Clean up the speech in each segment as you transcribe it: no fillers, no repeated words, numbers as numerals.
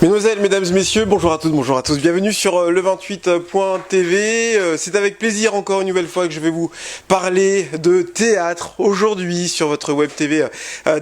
Mesdemoiselles, mesdames, messieurs, bonjour à toutes, bonjour à tous, bienvenue sur le28.tv. C'est avec plaisir encore une nouvelle fois que je vais vous parler de théâtre aujourd'hui sur votre web TV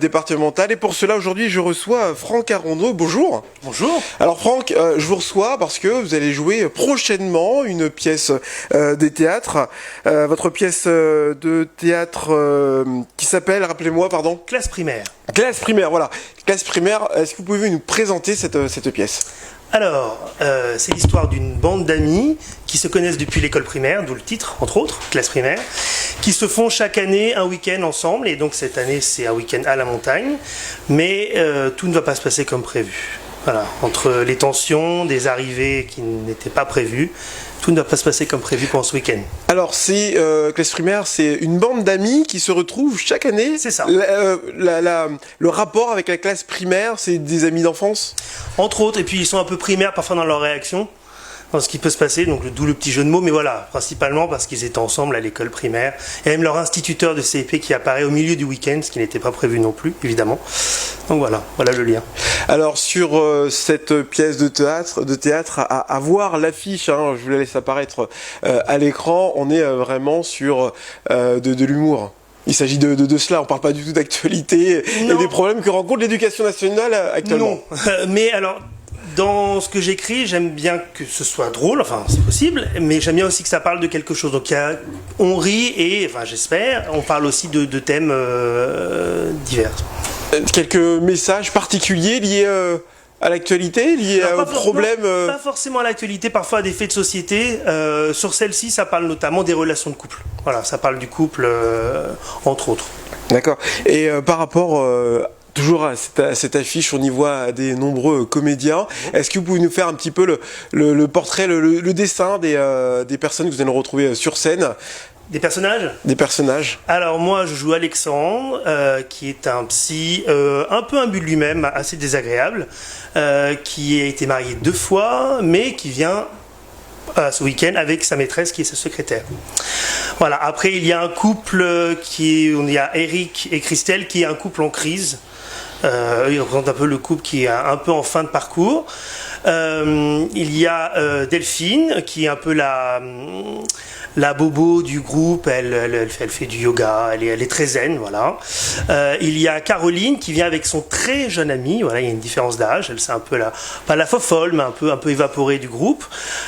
départementale. Et pour cela, aujourd'hui, je reçois Franck Arondeau. Bonjour. Bonjour. Alors Franck, je vous reçois parce que vous allez jouer prochainement une pièce des théâtres. Votre pièce de théâtre qui s'appelle, rappelez-moi, pardon. Classe primaire. Classe primaire, voilà. Classe primaire, est-ce que vous pouvez nous présenter cette pièce ? Alors, c'est l'histoire d'une bande d'amis qui se connaissent depuis l'école primaire, d'où le titre, entre autres, classe primaire, qui se font chaque année un week-end ensemble. Et donc cette année, c'est un week-end à la montagne. Mais tout ne va pas se passer comme prévu. Voilà, entre les tensions, des arrivées qui n'étaient pas prévues, tout ne va pas se passer comme prévu pendant ce week-end. Alors, classe primaire, c'est une bande d'amis qui se retrouvent chaque année. C'est ça. Le rapport avec la classe primaire, c'est des amis d'enfance ? Entre autres, et puis ils sont un peu primaires parfois dans leur réaction, dans ce qui peut se passer, donc d'où le petit jeu de mots, mais voilà, principalement parce qu'ils étaient ensemble à l'école primaire. Et même leur instituteur de CP qui apparaît au milieu du week-end, ce qui n'était pas prévu non plus, évidemment. Donc voilà le lien. Alors sur cette pièce de théâtre à voir l'affiche, hein, je vous la laisse apparaître à l'écran, on est vraiment sur de l'humour. Il s'agit de cela, on ne parle pas du tout d'actualité et des problèmes que rencontre l'éducation nationale actuellement. Non, mais alors... Dans ce que j'écris, j'aime bien que ce soit drôle, enfin c'est possible, mais j'aime bien aussi que ça parle de quelque chose. Donc on rit et, enfin j'espère, on parle aussi de thèmes divers. Quelques messages particuliers liés à l'actualité, liés aux problèmes Pas forcément à l'actualité, parfois à des faits de société. Sur celle-ci, ça parle notamment des relations de couple. Voilà, ça parle du couple, entre autres. D'accord. Et par rapport... toujours à cette affiche, on y voit des nombreux comédiens. Est-ce que vous pouvez nous faire un petit peu le portrait, le dessin des personnes que vous allez retrouver sur scène ? Des personnages ? Des personnages. Alors moi, je joue Alexandre, qui est un psy un peu imbu de lui-même, assez désagréable, qui a été marié 2 fois, mais qui vient... ce week-end avec sa maîtresse qui est sa secrétaire. Voilà. Après, il y a un couple il y a Eric et Christelle qui est un couple en crise. Il représente un peu le couple qui est un peu en fin de parcours. Il y a Delphine qui est un peu la bobo du groupe, elle fait du yoga, elle est très zen, voilà. Il y a Caroline qui vient avec son très jeune ami, voilà, il y a une différence d'âge, elle c'est un peu pas la fofolle, mais un peu évaporée du groupe.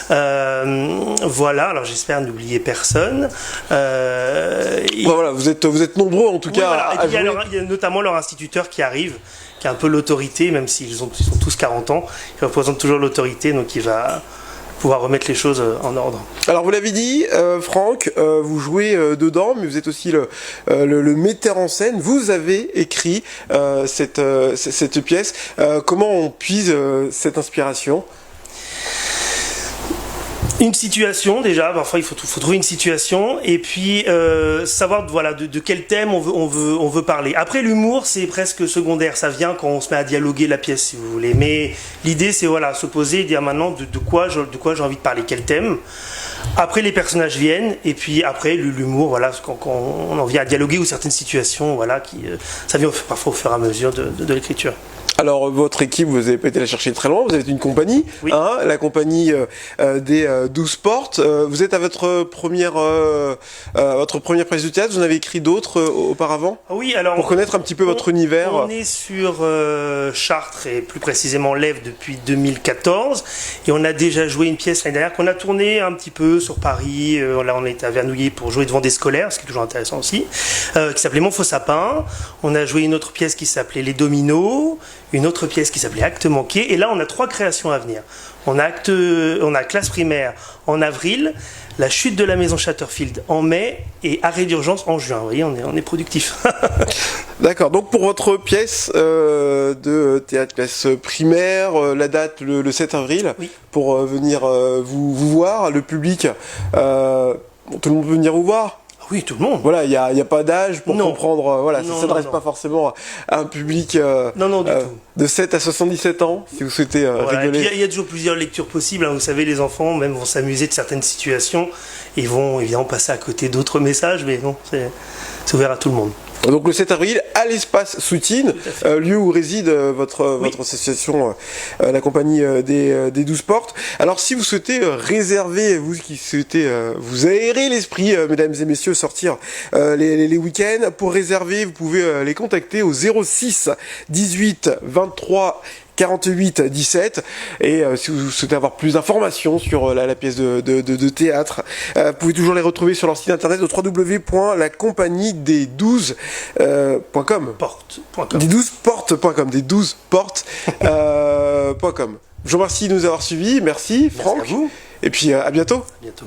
Voilà, alors j'espère n'oublier personne. Voilà, vous êtes nombreux en tout cas. Voilà. Et puis il y a notamment leur instituteur qui arrive, qui a un peu l'autorité, même s'ils sont tous 40 ans, il représente toujours l'autorité, donc il va pouvoir remettre les choses en ordre. Alors vous l'avez dit, Franck, vous jouez dedans, mais vous êtes aussi le metteur en scène. Vous avez écrit cette pièce. Comment on puise cette inspiration ? Une situation déjà, parfois il faut trouver une situation et puis savoir voilà de quel thème on veut parler. Après l'humour c'est presque secondaire, ça vient quand on se met à dialoguer la pièce si vous voulez. Mais l'idée c'est voilà se poser et dire maintenant de quoi j'ai envie de parler, quel thème. Après les personnages viennent et puis après l'humour voilà quand on en vient à dialoguer ou certaines situations voilà ça vient parfois au fur et à mesure de l'écriture. Alors votre équipe, vous n'avez pas été la chercher très loin, vous êtes une compagnie, oui. Hein, la compagnie des 12 portes. Vous êtes à votre première pièce de théâtre, vous en avez écrit d'autres auparavant ? Oui, alors... Pour connaître un petit peu votre univers. On est sur Chartres et plus précisément l'Ève depuis 2014 et on a déjà joué une pièce l'année dernière qu'on a tournée un petit peu sur Paris. Là on est à Vernouillet pour jouer devant des scolaires, ce qui est toujours intéressant aussi, qui s'appelait Mon faux sapin. On a joué une autre pièce qui s'appelait Les Dominos, une autre pièce qui s'appelait Acte manqué, et là on a 3 créations à venir. On a Classe primaire en avril, La chute de la maison Chatterfield en mai et Arrêt d'urgence en juin. Vous voyez, on est productif. D'accord, donc pour votre pièce de théâtre classe primaire, la date le 7 avril, oui. Pour venir vous voir, le public, tout le monde peut venir vous voir ? Oui, tout le monde. Voilà, il y a pas d'âge pour comprendre. Voilà, ça ne s'adresse pas forcément à un public de 7 à 77 ans, si vous souhaitez rigoler. Il y a toujours plusieurs lectures possibles. Hein. Vous savez, les enfants même vont s'amuser de certaines situations et vont évidemment passer à côté d'autres messages, mais non, c'est ouvert à tout le monde. Donc le 7 avril à l'espace Soutine, lieu où réside votre association, la compagnie des 12 portes. Alors si vous souhaitez réserver, vous qui souhaitez vous aérer l'esprit, mesdames et messieurs, sortir les week-ends, pour réserver, vous pouvez les contacter au 06 18 23 48 17, et si vous souhaitez avoir plus d'informations sur la pièce de théâtre, vous pouvez toujours les retrouver sur leur site internet au www.lacompagnie des12.com. Des 12 portes.com, des 12 portes.com. Je vous remercie de nous avoir suivis, merci Franck, merci à vous. Et puis à bientôt. À bientôt.